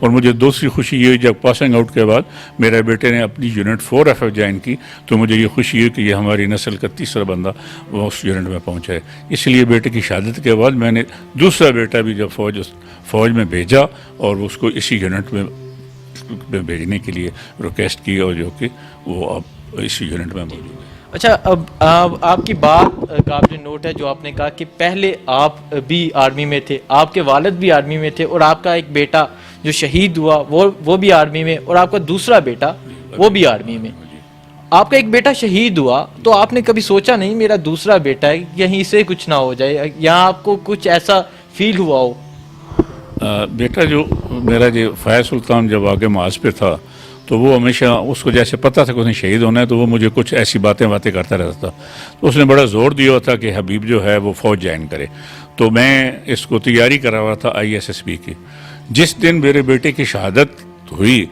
اور مجھے دوسری خوشی یہ ہوئی جب پاسنگ آؤٹ کے بعد میرے بیٹے نے اپنی یونٹ 4FF جوائن کی تو مجھے یہ خوشی ہوئی کہ یہ ہماری نسل کا تیسرا بندہ وہ اس یونٹ میں پہنچا ہے. اس لیے بیٹے کی شہادت کے بعد میں نے دوسرا بیٹا بھی جب فوج میں بھیجا اور اس کو اسی یونٹ میں بھیجنے کے لیے ریکویسٹ کی، اور جو کہ وہ اب اسی یونٹ میں موجود ہے. اچھا، اب آپ کی بات قابل نوٹ ہے جو آپ نے کہا کہ پہلے آپ بھی آرمی میں تھے، آپ کے والد بھی آرمی میں تھے، اور آپ کا ایک بیٹا جو شہید ہوا وہ بھی آرمی میں، اور آپ کا دوسرا بیٹا وہ بھی آرمی میں. آپ کا ایک بیٹا شہید ہوا تو آپ نے کبھی سوچا نہیں میرا دوسرا بیٹا ہے یہیں سے کچھ نہ ہو جائے، یا آپ کو کچھ ایسا فیل ہوا ہو؟ بیٹا جو میرا جو فیض سلطان جب آگے معاذ پہ تھا تو وہ ہمیشہ اس کو جیسے پتہ تھا کہ اس نے شہید ہونا ہے تو وہ مجھے کچھ ایسی باتیں کرتا رہتا تھا. تو اس نے بڑا زور دیا تھا کہ حبیب جو ہے وہ فوج جوائن کرے. تو میں اس کو تیاری کرا ہوا تھا ISSB کی. جس دن میرے بیٹے کی شہادت ہوئی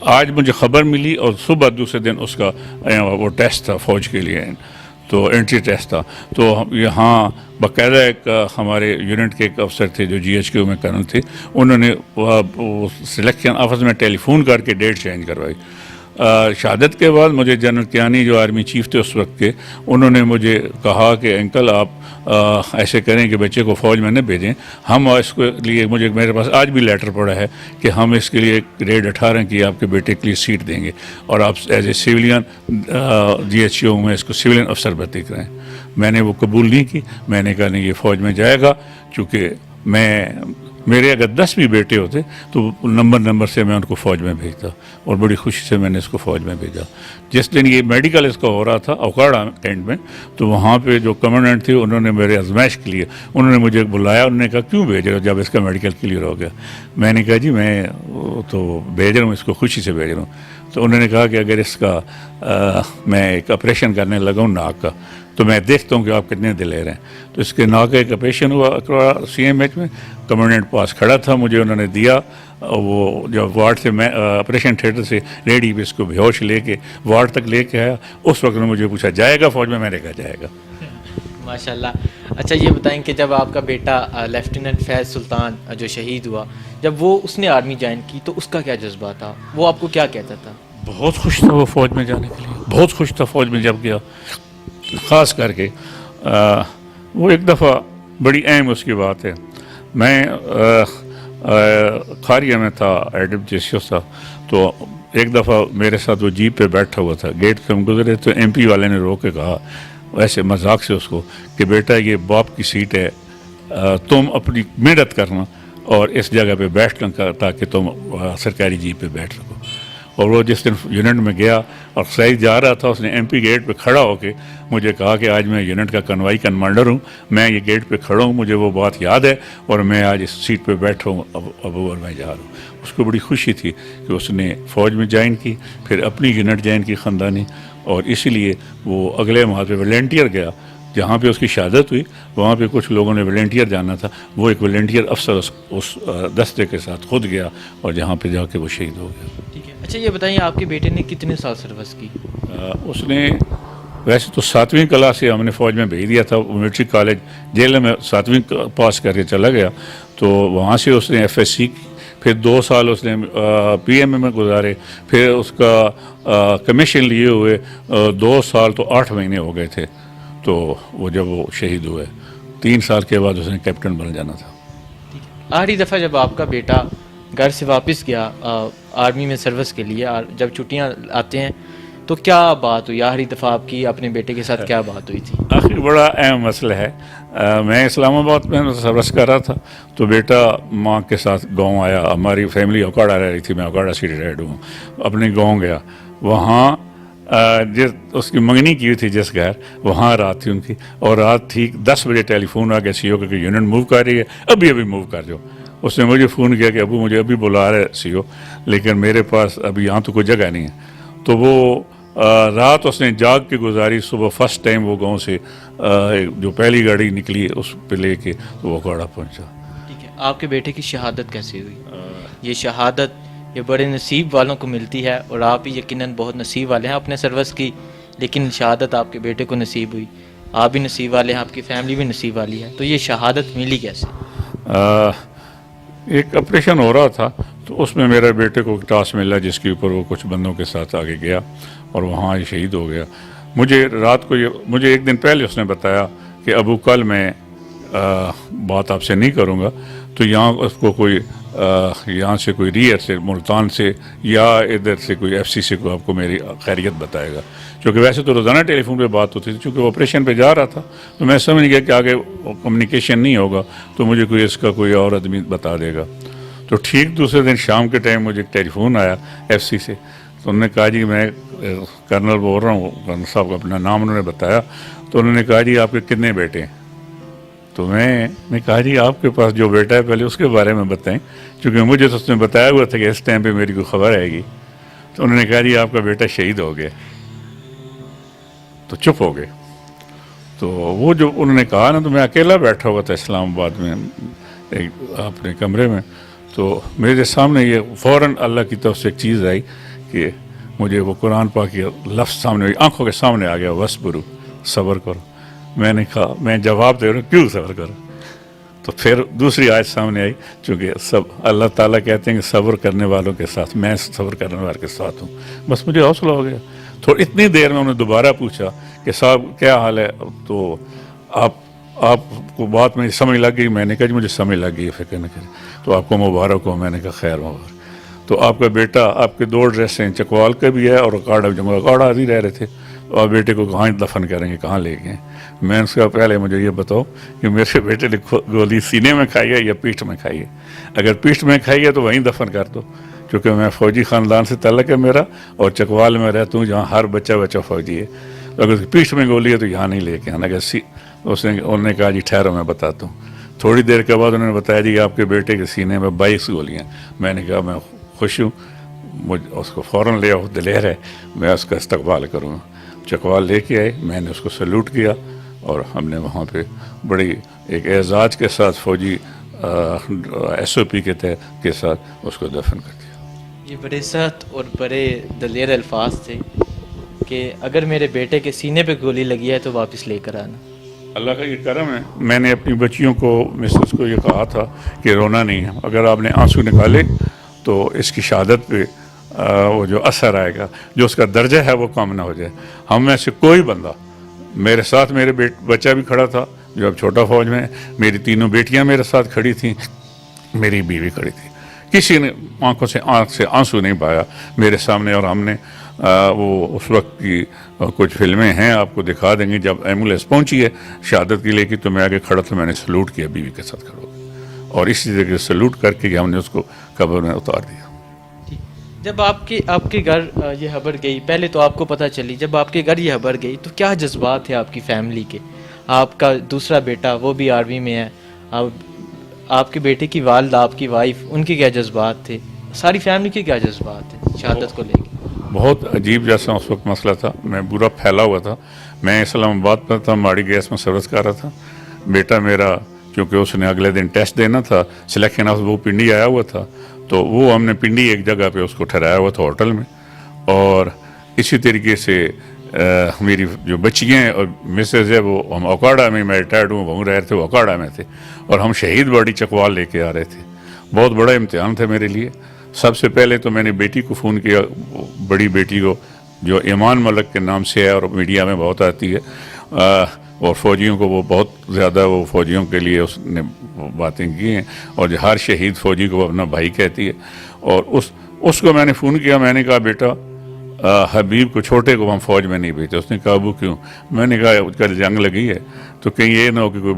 آج مجھے خبر ملی، اور صبح دوسرے دن اس کا وہ ٹیسٹ تھا فوج کے لیے، تو انٹری ٹیسٹ تھا. تو یہاں باقاعدہ ایک ہمارے یونٹ کے ایک افسر تھے جو GHQ میں کرنل تھے، انہوں نے سلیکشن آفس میں ٹیلی فون کر کے ڈیٹ چینج کروائی. شہادت کے بعد مجھے جنرل کیانی جو آرمی چیف تھے اس وقت کے، انہوں نے مجھے کہا کہ انکل آپ ایسے کریں کہ بچے کو فوج میں نہ بھیجیں، ہم اس کے لیے میرے پاس آج بھی لیٹر پڑا ہے کہ ہم اس کے لیے گریڈ 18 کی آپ کے بیٹے کے لیے سیٹ دیں گے، اور آپ ایز اے سویلین GHQ میں اس کو سویلین افسر بھرتی کریں. میں نے وہ قبول نہیں کی. میں نے کہا نہیں، یہ فوج میں جائے گا، چونکہ میرے اگر 10 بھی بیٹے ہوتے تو نمبر سے میں ان کو فوج میں بھیجتا، اور بڑی خوشی سے میں نے اس کو فوج میں بھیجا. جس دن یہ میڈیکل اس کا ہو رہا تھا اوکاڑا کینٹ میں، تو وہاں پہ جو کمانڈنٹ تھے انہوں نے میرے آزمائش کے لیے انہوں نے مجھے بلایا. انہوں نے کہا کیوں بھیج رہے ہو جب اس کا میڈیکل کلیئر ہو گیا؟ میں نے کہا جی میں تو بھیج رہا ہوں، اس کو خوشی سے بھیج رہا ہوں. تو انہوں نے کہا کہ اگر اس کا میں ایک آپریشن کرنے لگا ہوں ناک کا تو میں دیکھتا ہوں کہ آپ کتنے دن لے رہے ہیں. تو اس کے ناک کا ایک آپریشن ہوا CMH میں. کمانڈنٹ پاس کھڑا تھا، مجھے انہوں نے دیا. وہ جب وارڈ سے میں آپریشن تھیٹر سے ریڈی پہ اس کو بے ہوش لے کے وارڈ تک لے کے آیا، اس وقت نے مجھے پوچھا جائے گا فوج میں؟ میں نے کہا جائے گا. ماشاء اللہ. اچھا یہ بتائیں کہ جب آپ کا بیٹا لیفٹیننٹ فیض سلطان جو شہید ہوا، جب اس نے آرمی جوائن کی تو اس کا کیا جذبہ تھا؟ وہ آپ کو کیا کہتا تھا؟ بہت خوش تھا وہ فوج میں جانے کے لیے، بہت خوش تھا فوج میں جب گیا. خاص کر کے وہ ایک دفعہ بڑی اہم اس کی بات ہے. میں کھاریہ میں تھا، ایڈم جیسیوس تھا. تو ایک دفعہ میرے ساتھ وہ جیپ پہ بیٹھا ہوا تھا، گیٹ سے ہم گزرے تو MP والے نے روک کے کہا ویسے مذاق سے اس کو کہ بیٹا یہ باپ کی سیٹ ہے، تم اپنی محنت کرنا اور اس جگہ پہ بیٹھنا تاکہ تم سرکاری جیپ پہ بیٹھ سکو. اور وہ جس دن یونٹ میں گیا اور سعید جا رہا تھا، اس نے MP گیٹ پہ کھڑا ہو کے مجھے کہا کہ آج میں یونٹ کا کنوائی کمانڈر ہوں، میں یہ گیٹ پہ کھڑا ہوں، مجھے وہ بات یاد ہے اور میں آج اس سیٹ پہ بیٹھا ہوں ابو اور میں جا رہا ہوں. اس کو بڑی خوشی تھی کہ اس نے فوج میں جوائن کی، پھر اپنی یونٹ جوائن کی خاندانی، اور اسی لیے وہ اگلے ماہ پہ والنٹیئر گیا. جہاں پہ اس کی شہادت ہوئی وہاں پہ کچھ لوگوں نے والنٹیئر جانا تھا، وہ ایک والنٹیئر افسر اس دستے کے ساتھ خود گیا اور جہاں پہ جا کے وہ شہید ہو گیا. ٹھیک ہے. اچھا یہ بتائیے آپ کے بیٹے نے کتنے سال سروس کی؟ اس نے ویسے تو 7ویں کلاس سے ہم نے فوج میں بھیج دیا تھا. ملٹری کالج جیل میں 7ویں پاس کر کے چلا گیا، تو وہاں سے اس نے FSC کی، پھر 2 سال اس نے PMA میں گزارے، پھر اس کا کمیشن لیے ہوئے 2 سال تو 8 مہینے ہو گئے تھے. تو وہ جب وہ شہید ہوئے 3 سال کے بعد اس نے کیپٹن بن جانا تھا. آخری دفعہ جب آپ کا بیٹا گھر سے واپس گیا آرمی میں سروس کے لیے، جب چھٹیاں آتے ہیں تو کیا بات ہوئی؟ آخری دفعہ آپ کی اپنے بیٹے کے ساتھ کیا بات ہوئی تھی؟ آخری بڑا اہم مسئلہ ہے. میں اسلام آباد میں سروس کر رہا تھا تو بیٹا ماں کے ساتھ گاؤں آیا. ہماری فیملی اوکاڑا رہ رہی تھی، میں اوکاڑا سے ریٹائرڈ ہوں. اپنے گاؤں گیا، وہاں اس کی منگنی کی تھی جس گھر، وہاں رات تھی ان کی، اور رات ٹھیک 10 بجے ٹیلی فون آ گیا CO کہ یونٹ موو کر رہی ہے، ابھی موو کر جاؤ. اس نے مجھے فون کیا کہ ابو مجھے ابھی بلا رہے CO، لیکن میرے پاس ابھی یہاں تو کوئی جگہ نہیں ہے. تو وہ رات اس نے جاگ کے گزاری. صبح فرسٹ ٹائم وہ گاؤں سے جو پہلی گاڑی نکلی اس پہ لے کے وہ اوکاڑا پہنچا. ٹھیک ہے. آپ کے بیٹے کی شہادت کیسے ہوئی؟ یہ شہادت یہ بڑے نصیب والوں کو ملتی ہے، اور آپ بھی یقیناً بہت نصیب والے ہیں اپنے سروس کی، لیکن شہادت آپ کے بیٹے کو نصیب ہوئی. آپ بھی نصیب والے ہیں، آپ کی فیملی بھی نصیب والی ہے. تو یہ شہادت ملی کیسے؟ ایک آپریشن ہو رہا تھا تو اس میں میرے بیٹے کو ٹاسک ملا جس کے اوپر وہ کچھ بندوں کے ساتھ آگے گیا اور وہاں یہ شہید ہو گیا. مجھے رات کو مجھے ایک دن پہلے اس نے بتایا کہ ابو کل میں بات آپ سے نہیں کروں گا، تو یہاں اس کو کوئی یہاں سے کوئی ریئر سے ملتان سے یا ادھر سے کوئی ایف سی سے کوئی آپ کو میری خیریت بتائے گا. کیونکہ ویسے تو روزانہ ٹیلی فون پہ بات ہوتی تھی، چونکہ وہ آپریشن پہ جا رہا تھا تو میں سمجھ گیا کہ آگے کمیونیکیشن نہیں ہوگا تو مجھے کوئی اس کا کوئی اور آدمی بتا دے گا. تو ٹھیک دوسرے دن شام کے ٹائم مجھے ٹیلی فون آیا ایف سی سے، تو انہوں نے کہا جی میں کرنل بول رہا ہوں. کرنل صاحب کا اپنا نام انہوں نے بتایا، تو انہوں نے کہا جی آپ کے کتنے بیٹے ہیں؟ تو میں نے کہا جی آپ کے پاس جو بیٹا ہے پہلے اس کے بارے میں بتائیں، کیونکہ مجھے تو اس نے بتایا ہوا تھا کہ اس ٹائم پہ میری کوئی خبر آئے گی. تو انہوں نے کہا جی آپ کا بیٹا شہید ہو گیا. تو چپ ہو گئے. تو وہ جو انہوں نے کہا نا، تو میں اکیلا بیٹھا ہوا تھا اسلام آباد میں اپنے کمرے میں، تو میرے سامنے یہ فوراً اللہ کی طرف سے ایک چیز آئی کہ مجھے وہ قرآن پاک کے لفظ سامنے آنکھوں کے سامنے آ گیا، وصبرو، صبر کرو. میں نے کہا میں جواب دے رہا ہوں کیوں صبر کرو؟ تو پھر دوسری آیت سامنے آئی، چونکہ سب اللہ تعالیٰ کہتے ہیں کہ صبر کرنے والوں کے ساتھ، میں صبر کرنے والوں کے ساتھ ہوں. بس مجھے حوصلہ ہو گیا. تو اتنی دیر میں انہوں نے دوبارہ پوچھا کہ صاحب کیا حال ہے؟ تو آپ کو بات میں سمجھ لگ گئی؟ میں نے کہا جی مجھے سمجھ لگ گئی، فکر نہ کریں. تو آپ کو مبارک ہو. میں نے کہا خیر مبارک. تو آپ کا بیٹا، آپ کے 2 ایڈریس ہیں، چکوال کا بھی ہے اور اکاڑا بھی. جب اکاڑا آدھی رہ رہے تھے تو آپ بیٹے کو کہاں دفن کریں گے، کہاں لے گئے؟ میں نے اس کا پہلے مجھے یہ بتاؤ کہ میرے بیٹے نے گولی سینے میں کھائی ہے یا پیٹھ میں کھائی ہے؟ اگر پیٹھ میں کھائی ہے تو وہیں دفن کر دو، کیونکہ میں فوجی خاندان سے تعلق ہے میرا، اور چکوال میں رہتا ہوں جہاں ہر بچہ فوجی ہے. تو اگر پیٹھ میں گولی ہے تو یہاں نہیں لے کے آنا. اگر انہوں نے کہا جی ٹھہرو میں بتاتا ہوں. تھوڑی دیر کے بعد انہوں نے بتایا جی آپ کے بیٹے کے سینے میں 22 گولیاں. میں نے کہا میں خوش ہوں، مجھ اس کو فوراً لے آؤ، دلیر ہے، میں اس کا استقبال کروں گا. چکوال لے کے آئے، میں نے اس کو سلوٹ کیا اور ہم نے وہاں پہ بڑی ایک اعزاز کے ساتھ فوجی ایس او پی کے ساتھ اس کو دفن کر دیا. یہ بڑے سخت اور بڑے دلیر الفاظ تھے کہ اگر میرے بیٹے کے سینے پہ گولی لگی ہے تو واپس لے کر آنا. اللہ کا یہ کرم ہے. میں نے اپنی بچیوں کو، مسز کو یہ کہا تھا کہ رونا نہیں ہے، اگر آپ نے آنسو نکالے تو اس کی شہادت پہ وہ جو اثر آئے گا، جو اس کا درجہ ہے وہ کم نہ ہو جائے. ہم میں سے کوئی بندہ، میرے ساتھ میرے بچہ بھی کھڑا تھا جو اب چھوٹا فوج میں ہے، میری 3 بیٹیاں میرے ساتھ کھڑی تھیں، میری بیوی کھڑی تھی. کسی نے آنکھ سے آنسو نہیں پایا میرے سامنے. اور ہم نے وہ اس وقت کی کچھ فلمیں ہیں، آپ کو دکھا دیں گے. جب ایمبولینس پہنچی ہے شہادت کی لے کے تو میں آگے کھڑا تھا، میں نے سلوٹ کیا بیوی کے ساتھ کھڑا ہو گیا، اور اسی طریقے سے سلوٹ کر کے ہم نے اس کو قبر میں اتار دیا. جب آپ کے گھر یہ خبر گئی، پہلے تو آپ کو پتہ چلی، جب آپ کے گھر یہ خبر گئی تو کیا جذبات تھے آپ کی فیملی کے؟ آپ کا دوسرا بیٹا وہ بھی آرمی میں ہے، آپ کے بیٹے کی والدہ، آپ کی وائف، ان کے کیا جذبات تھے؟ ساری فیملی کے کیا جذبات تھے شہادت کو لے کے؟ بہت عجیب جیسا اس وقت مسئلہ تھا. میں برا پھیلا ہوا تھا. میں اسلام آباد پر تھا، ماڑی گیس میں سروس کر رہا تھا. بیٹا میرا کیونکہ اس نے اگلے دن ٹیسٹ دینا تھا سلیکشن آف، وہ پنڈی آیا ہوا تھا، تو وہ ہم نے پنڈی ایک جگہ پہ اس کو ٹھہرایا ہوا تھا ہوٹل میں. اور اسی طریقے سے میری جو بچیاں اور مسز ہے وہ ہم اوکاڑا میں، میں ریٹائرڈ ہوں، وہاں رہ تھے، وہ اوکاڑا میں تھے، اور ہم شہید باڑی چکوال لے کے آ رہے تھے. بہت بڑا امتحان تھا میرے لیے. سب سے پہلے تو میں نے بیٹی کو فون کیا، بڑی بیٹی کو جو ایمان ملک کے نام سے ہے اور میڈیا میں بہت آتی ہے، اور فوجیوں کو وہ بہت زیادہ، وہ فوجیوں کے لیے اس نے باتیں کی ہیں، اور ہر شہید فوجی کو اپنا بھائی کہتی ہے. اور اس کو میں نے فون کیا. میں نے کہا بیٹا حبیب کو، چھوٹے کو ہم فوج میں نہیں بھیجتے. اس نے کہا ابو کیوں؟ میں نے کہا اس کا جنگ لگی ہے تو کہیں یہ نہ ہو کہ کوئی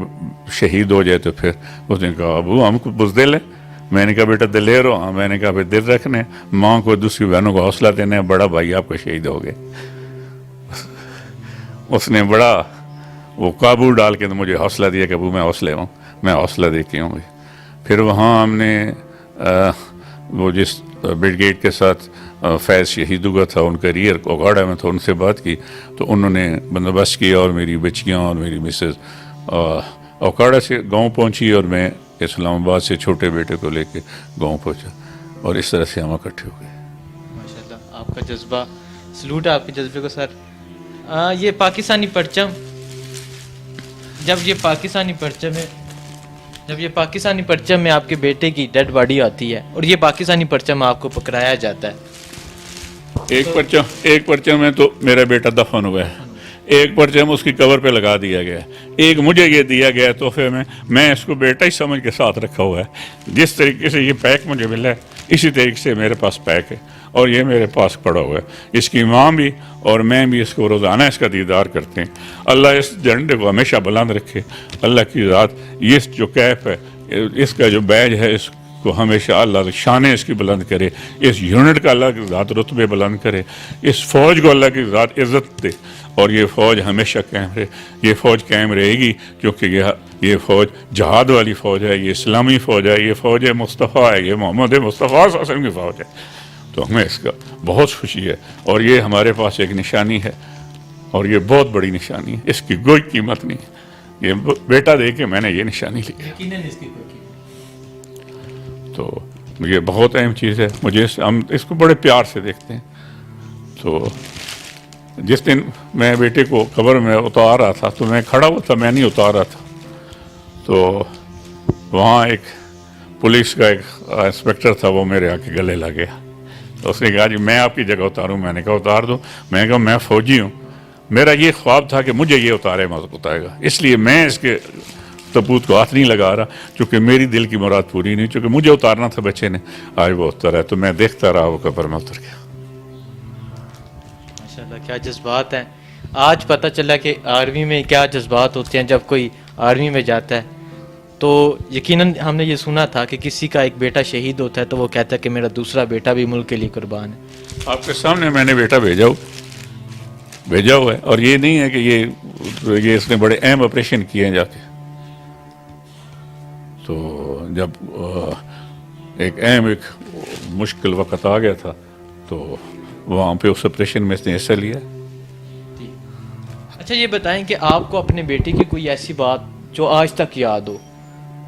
شہید ہو جائے. تو پھر اس نے کہا ابو ہم کو بزدل ہیں. میں نے کہا بیٹا دلیر ہو. میں نے کہا پھر دل رکھنے، ماں کو، دوسری بہنوں کو حوصلہ دینا ہے، بڑا بھائی آپ کا شہید ہو گئے. اس نے بڑا وہ قابو ڈال کے مجھے حوصلہ دیا کہ ابو میں حوصلے ہوں، میں حوصلہ دے کے ہوں. پھر وہاں ہم نے وہ جس بریگیڈ کے ساتھ فیض شہید ہوا تھا، ان کا ریئر اوگاڑا میں تھا، ان سے بات کی تو انہوں نے بندوبست کیا، اور میری بچیاں اور میری مسز اوکاڑا سے گاؤں پہنچی، اور میں اسلام آباد سے چھوٹے بیٹے کو لے کے گاؤں پہنچا، اور اس طرح سے ہم اکٹھے ہو گئے. ماشاءاللہ آپ کا جذبہ، سلوٹ ہے آپ کے جذبے کو سر. یہ پاکستانی پرچم، جب یہ پاکستانی پرچم ہے جب یہ پاکستانی پرچم میں آپ کے بیٹے کی ڈیڈ باڈی آتی ہے اور یہ پاکستانی پرچم آپ کو پکڑایا جاتا ہے، ایک پرچم میں تو میرا بیٹا دفن ہوا ہے، ایک پرچم اس کی کور پہ لگا دیا گیا ہے، ایک مجھے یہ دیا گیا ہے تحفے میں اس کو بیٹا ہی سمجھ کے ساتھ رکھا ہوا ہے۔ جس طریقے سے یہ پیک مجھے ملا ہے اسی طریقے سے میرے پاس پیک ہے اور یہ میرے پاس پڑا ہوا ہے۔ اس کی ماں بھی اور میں بھی اس کو روزانہ اس کا دیدار کرتے ہیں۔ اللہ اس جھنڈے کو ہمیشہ بلند رکھے، اللہ کی ذات یہ جو کیپ ہے، اس کا جو بیج ہے، اس کو ہمیشہ اللہ شان اس کی بلند کرے، اس یونٹ کا اللہ کی ذات رتبے بلند کرے، اس فوج کو اللہ کی ذات عزت دے اور یہ فوج ہمیشہ قائم رہے۔ یہ فوج قائم رہے گی کیونکہ یہ فوج جہاد والی فوج ہے، یہ اسلامی فوج ہے، یہ فوج مصطفیٰ ہے، یہ محمد مصطفیٰ صلی اللہ علیہ وسلم کی فوج ہے۔ تو ہمیں اس کا بہت خوشی ہے اور یہ ہمارے پاس ایک نشانی ہے اور یہ بہت بڑی نشانی ہے، اس کی کوئی قیمت نہیں ہے۔ یہ بیٹا دے کے میں نے یہ نشانی لی ہے، یقیناً اس کی کوئی قیمت۔ تو یہ بہت اہم چیز ہے۔ مجھے ہم اس کو بڑے پیار سے دیکھتے ہیں۔ تو جس دن میں بیٹے کو قبر میں اتار رہا تھا تو میں کھڑا ہوا تھا، میں نہیں اتار رہا تھا، تو وہاں ایک پولیس کا ایک انسپیکٹر تھا، وہ میرے آ کے گلے لگ گیا۔ تو اس نے کہا جی میں آپ کی جگہ اتاروں؟ میں نے کہا اتار دو۔ میں نے کہا میں فوجی ہوں، میرا یہ خواب تھا کہ مجھے یہ اتارے گا، اس لیے میں اس کے تبوت کو ہاتھ نہیں لگا رہا، چونکہ میری دل کی مراد پوری نہیں، چونکہ مجھے اتارنا تھا بچے نے، آج وہ اترا ہے۔ تو میں دیکھتا رہا، وہ قبر میں اتر گیا۔ ماشاءاللہ کیا جذبات ہیں۔ آج پتہ چلا کہ آرمی میں کیا جذبات ہوتے ہیں جب کوئی آرمی میں جاتا ہے۔ تو یقیناً ہم نے یہ سنا تھا کہ کسی کا ایک بیٹا شہید ہوتا ہے تو وہ کہتا ہے کہ میرا دوسرا بیٹا بھی ملک کے لیے قربان ہے۔ آپ کے سامنے میں نے بیٹا بھیجا ہوا ہے، اور یہ نہیں ہے کہ یہ اس نے بڑے اہم آپریشن کیے ہیں جا کے۔ تو جب ایک مشکل وقت آ گیا تھا تو وہاں پہ اس آپریشن میں اس نے حصہ لیا۔ اچھا یہ بتائیں کہ آپ کو اپنے بیٹے کی کوئی ایسی بات جو آج تک یاد ہو،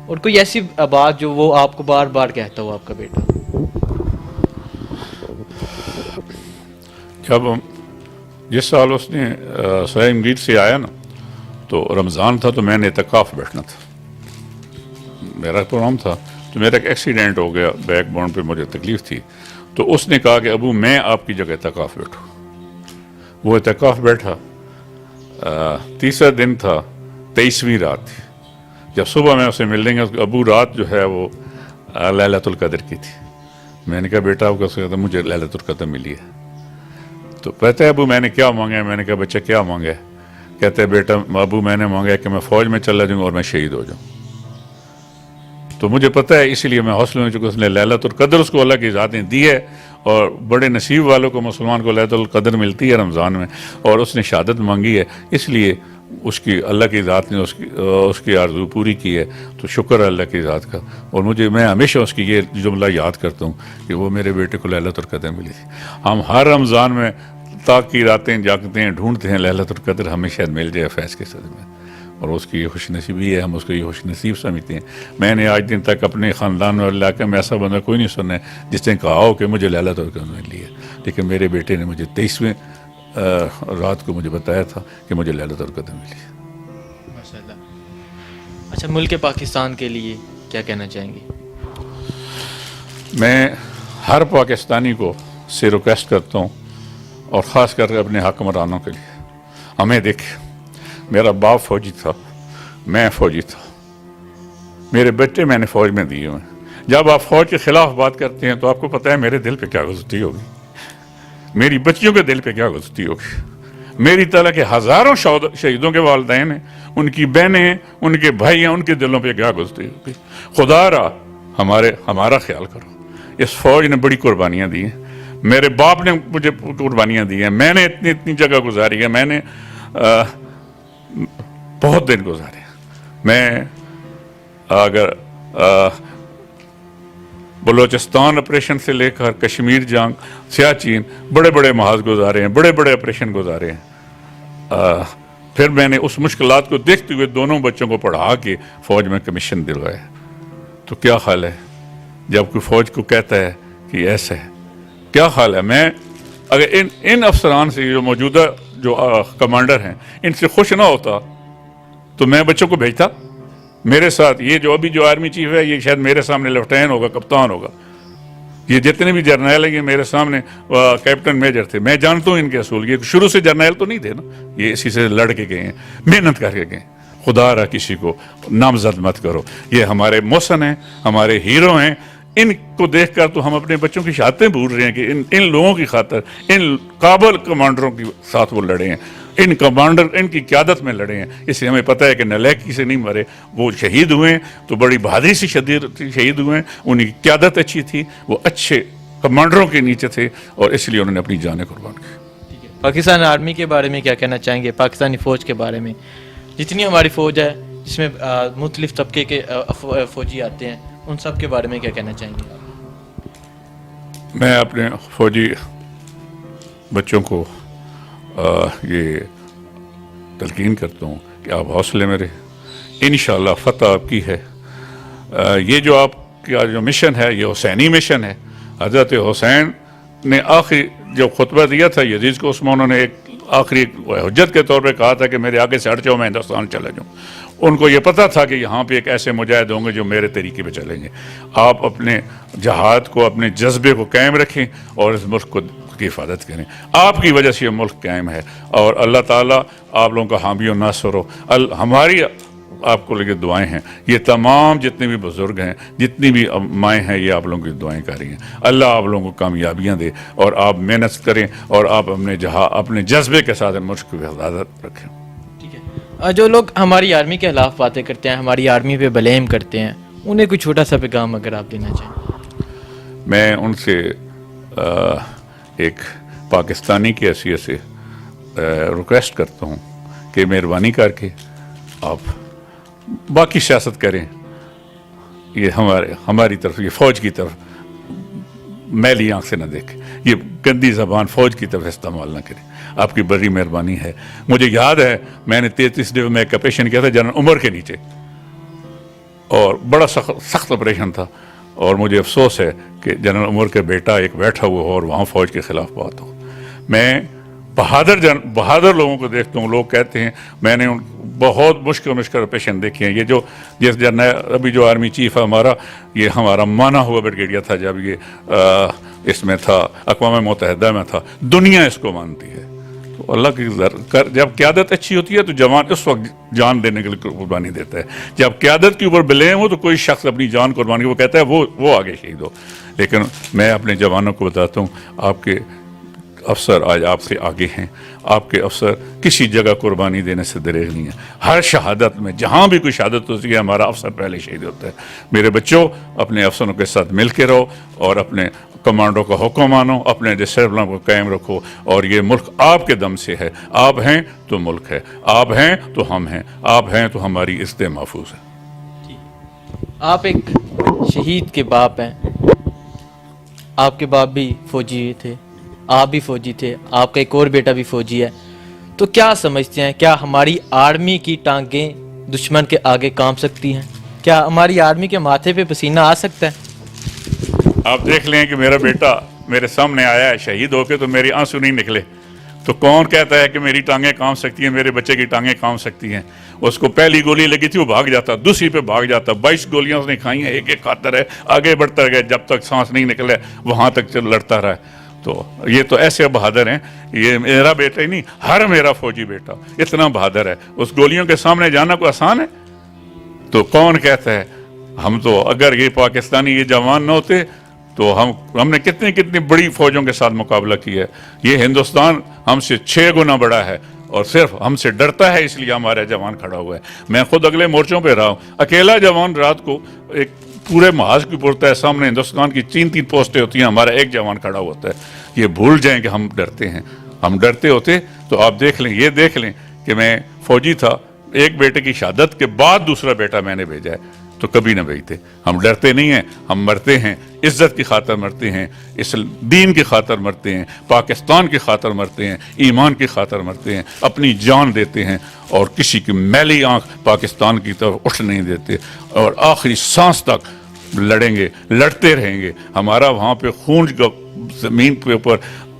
اور کوئی ایسی بات جو وہ آپ کو بار بار کہتا ہو آپ کا بیٹا؟ جب جس سال اس نے سرائے مغیر سے آیا نا، تو رمضان تھا، تو میں نے اعتکاف بیٹھنا تھا، میرا پروگرام تھا، تو میرا ایک ایکسیڈنٹ ہو گیا، بیک بون پہ مجھے تکلیف تھی، تو اس نے کہا کہ ابو میں آپ کی جگہ اعتکاف بیٹھوں۔ وہ اعتکاف بیٹھا، تیسرا دن تھا، 23ویں رات تھی۔ جب صبح میں اسے ملنے گا، ابو رات جو ہے وہ لیلۃ القدر کی تھی۔ میں نے کہا بیٹا آپ کا مجھے لیلۃ القدر ملی ہے۔ تو کہتا ہے ابو میں نے کیا مانگا ہے؟ میں نے کہا بچہ کیا مانگا ہے؟ کہتے ہیں بیٹا ابو میں نے مانگا ہے کہ میں فوج میں چلا جاؤں اور میں شہید ہو جاؤں۔ تو مجھے پتہ ہے، اسی لیے میں حوصلے میں، چونکہ اس نے لیلۃ القدر اس کو اللہ کی ذات نے دی ہے، اور بڑے نصیب والوں کو، مسلمان کو لیلۃ القدر ملتی ہے رمضان میں، اور اس نے شہادت مانگی ہے، اس لیے اس کی اللہ کی ذات نے اس کی آرزو پوری کی ہے۔ تو شکر ہے اللہ کی ذات کا، اور میں ہمیشہ اس کی یہ جملہ یاد کرتا ہوں کہ وہ میرے بیٹے کو لیلۃ القدر ملی تھی۔ ہم ہر رمضان میں تاک کی راتیں جاگتے ہیں، ڈھونڈتے ہیں لیلۃ القدر ہمیں شاید مل جائے فیض کے صدقے میں، اور اس کی یہ خوش نصیبی ہے، ہم اس کو یہ خوش نصیب سمجھتے ہیں۔ میں نے آج دن تک اپنے خاندان اور علاقے میں ایسا بندہ کوئی نہیں سنا ہے جس نے کہا ہو کہ مجھے لیلۃ القدر ملی ہے، لیکن میرے بیٹے نے مجھے 23ویں رات کو مجھے بتایا تھا کہ مجھے لیلۃ القدر ملی ہے۔ ماشاءاللہ۔ اچھا ملک پاکستان کے لیے کیا کہنا چاہیں گے؟ میں ہر پاکستانی کو سے ریکویسٹ کرتا ہوں، اور خاص کر کے اپنے حکمرانوں کے لیے، ہمیں دیکھیں، میرا باپ فوجی تھا، میں فوجی تھا، میرے بچے میں نے فوج میں دیے ہوئے ہیں۔ جب آپ فوج کے خلاف بات کرتے ہیں تو آپ کو پتہ ہے میرے دل پہ کیا گزرتی ہوگی، میری بچیوں کے دل پہ کیا گزرتی ہوگی، میری طرح کے ہزاروں شہیدوں کے والدین ہیں، ان کی بہنیں ہیں، ان کے بھائی ہیں، ان کے دلوں پہ کیا گزرتی ہوگی۔ خدا را ہمارا خیال کرو۔ اس فوج نے بڑی قربانیاں دی ہیں، میرے باپ نے مجھے قربانیاں دی ہیں، میں نے اتنی جگہ گزاری ہے، میں نے بہت دن گزارے۔ میں اگر بلوچستان آپریشن سے لے کر کشمیر جنگ، سیاچین، بڑے بڑے محاذ گزارے ہیں، بڑے بڑے آپریشن گزارے ہیں۔ پھر میں نے اس مشکلات کو دیکھتے ہوئے دونوں بچوں کو پڑھا کے فوج میں کمیشن دلوایا۔ تو کیا خیال ہے جب کوئی فوج کو کہتا ہے کہ ایسا ہے، کیا خیال ہے؟ میں اگر ان افسران سے جو موجودہ جو کمانڈر ہیں ان سے خوش نہ ہوتا تو میں بچوں کو بھیجتا؟ میرے ساتھ یہ جو ابھی جو آرمی چیف ہے یہ شاید میرے سامنے لیفٹیننٹ ہوگا، کپتان ہوگا، یہ جتنے بھی جرنیل ہیں یہ میرے سامنے کیپٹن میجر تھے. میں جانتا ہوں ان کے اصول، یہ شروع سے جرنیل تو نہیں تھے نا، یہ اسی سے لڑ کے گئے ہیں، محنت کر کے گئے ہیں. خدا را کسی کو نامزد مت کرو. یہ ہمارے محسن ہیں، ہمارے ہیرو ہیں. ان کو دیکھ کر تو ہم اپنے بچوں کی شہادتیں بھول رہے ہیں کہ ان لوگوں کی خاطر ان قابل کمانڈروں کے ساتھ وہ لڑے ہیں، ان کمانڈر ان کی قیادت میں لڑے ہیں. اس سے ہمیں پتہ ہے کہ نالیکی سے نہیں مرے، وہ شہید ہوئے ہیں تو بڑی بہادری سے شہید ہوئے ہیں. ان کی قیادت اچھی تھی، وہ اچھے کمانڈروں کے نیچے تھے اور اس لیے انہوں نے اپنی جانیں قربان کی. پاکستان آرمی کے بارے میں کیا کہنا چاہیں گے؟ پاکستانی فوج کے بارے میں، جتنی ہماری فوج ہے جس میں مختلف طبقے کے فوجی آتے ہیں، ان سب کے بارے میں کیا کہنا چاہیں گے؟ میں اپنے فوجی بچوں کو یہ تلقین کرتا ہوں کہ آپ حوصلے میں رہیں، انشاءاللہ فتح آپ کی ہے. یہ جو آپ کا جو مشن ہے یہ حسینی مشن ہے. حضرت حسین نے آخری جو خطبہ دیا تھا یزید کو، اس میں انہوں نے ایک آخری حجت کے طور پہ کہا تھا کہ میرے آگے سے ہٹ جاؤ، میں ہندوستان چلا جاؤں. ان کو یہ پتہ تھا کہ یہاں پہ ایک ایسے مجاہد ہوں گے جو میرے طریقے پہ چلیں گے. آپ اپنے جہاد کو، اپنے جذبے کو قائم رکھیں اور اس ملک کو کی حفاظت کریں. آپ کی وجہ سے یہ ملک قائم ہے اور اللہ تعالیٰ آپ لوگوں کا حامی و ناصر ہو. ہماری آپ کو لے کے دعائیں ہیں. یہ تمام جتنے بھی بزرگ ہیں، جتنی بھی مائیں ہیں، یہ آپ لوگوں کی دعائیں کر رہی ہیں. اللہ آپ لوگوں کو کامیابیاں دے اور آپ محنت کریں اور آپ اپنے جذبے کے ساتھ ملک کی حفاظت رکھیں. جو لوگ ہماری آرمی کے خلاف باتیں کرتے ہیں، ہماری آرمی پہ بلیم کرتے ہیں، انہیں کوئی چھوٹا سا پیغام اگر آپ دینا چاہیں. میں ان سے ایک پاکستانی کی حیثیت سے ریکویسٹ کرتا ہوں کہ مہربانی کر کے آپ باقی سیاست کریں. یہ ہماری طرف، یہ فوج کی طرف میلی آنکھ سے نہ دیکھیں، یہ گندی زبان فوج کی طرف استعمال نہ کریں. آپ کی بڑی مہربانی ہے. مجھے یاد ہے میں نے 33 ڈے میں ایک آپریشن کیا تھا جنرل عمر کے نیچے، اور بڑا سخت آپریشن تھا، اور مجھے افسوس ہے کہ جنرل عمر کے بیٹا ایک بیٹھا ہوا ہو اور وہاں فوج کے خلاف بات ہو. میں بہادر لوگوں کو دیکھتا ہوں. لوگ کہتے ہیں، میں نے بہت مشکل آپریشن دیکھے ہیں. یہ جو جس جنرل ابھی جو آرمی چیف ہے ہمارا، یہ ہمارا مانا ہوا بریگیڈیئر تھا جب یہ اس میں تھا، اقوام متحدہ میں تھا. دنیا اس کو مانتی ہے. تو اللہ کی جب قیادت اچھی ہوتی ہے تو جوان اس وقت جان دینے کے لیے قربانی دیتا ہے. جب قیادت کے اوپر بلیم ہو تو کوئی شخص اپنی جان قربانی، وہ کہتا ہے وہ آگے شہید ہو. لیکن میں اپنے جوانوں کو بتاتا ہوں، آپ کے افسر آج آپ سے آگے ہیں. آپ کے افسر کسی جگہ قربانی دینے سے دریغ نہیں ہیں. ہر شہادت میں جہاں بھی کوئی شہادت ہوتی ہے ہمارا افسر پہلے شہید ہوتا ہے. میرے بچوں، اپنے افسروں کے ساتھ مل کے رہو اور اپنے کمانڈو کا حکم مانو، اپنے ڈسپلن کو قائم رکھو. اور یہ ملک آپ کے دم سے ہے. آپ ہیں تو ملک ہے، آپ ہیں تو ہم ہیں، آپ ہیں تو ہماری عزت محفوظ ہے. آپ ایک شہید کے باپ ہیں، آپ کے باپ بھی فوجی تھے، آپ بھی فوجی تھے، آپ کا ایک اور بیٹا بھی فوجی ہے. تو کیا سمجھتے ہیں، کیا ہماری آرمی کی ٹانگیں دشمن کے آگے کام سکتی ہیں؟ کیا ہماری آرمی کے ماتھے پہ پسینہ آ سکتا ہے؟ آپ دیکھ لیں کہ میرا بیٹا میرے سامنے آیا ہے شہید ہو کے تو میری آنسو نہیں نکلے. تو کون کہتا ہے کہ میری ٹانگیں کام سکتی ہیں، میرے بچے کی ٹانگیں کام سکتی ہیں؟ اس کو پہلی گولی لگی تھی وہ بھاگ جاتا، دوسری پہ بھاگ جاتا. 22 گولیاں اس نے کھائی ہیں، ایک ایک کھاتا رہے، آگے بڑھتا گیا جب تک سانس نہیں نکلے وہاں تک لڑتا رہا. تو یہ تو ایسے بہادر ہیں. یہ میرا بیٹا ہی نہیں، ہر میرا فوجی بیٹا اتنا بہادر ہے. اس گولیوں کے سامنے جانا کوئی آسان ہے؟ تو کون کہتا ہے؟ ہم تو اگر یہ پاکستانی یہ جوان نہ ہوتے تو ہم نے کتنی بڑی فوجوں کے ساتھ مقابلہ کیا ہے. یہ ہندوستان ہم سے 6 گنا بڑا ہے اور صرف ہم سے ڈرتا ہے، اس لیے ہمارا جوان کھڑا ہوا ہے. میں خود اگلے مورچوں پہ رہا ہوں. اکیلا جوان رات کو ایک پورے محاذ کی پڑتا ہے، سامنے ہندوستان کی 3 پوسٹیں ہوتی ہیں، ہمارا ایک جوان کھڑا ہوتا ہے. یہ بھول جائیں کہ ہم ڈرتے ہیں. ہم ڈرتے ہوتے تو آپ دیکھ لیں، یہ دیکھ لیں کہ میں فوجی تھا، ایک بیٹے کی شہادت کے بعد دوسرا بیٹا میں نے بھیجا ہے تو کبھی نہ بھیجتے. ہم ڈرتے نہیں ہیں، ہم مرتے ہیں، عزت کی خاطر مرتے ہیں، اس دین کی خاطر مرتے ہیں، پاکستان کی خاطر مرتے ہیں، ایمان کی خاطر مرتے ہیں، اپنی جان دیتے ہیں اور کسی کی میلی آنکھ پاکستان کی طرف اٹھ نہیں دیتے اور آخری سانس تک لڑیں گے، لڑتے رہیں گے. ہمارا وہاں پہ خون زمین کے اوپر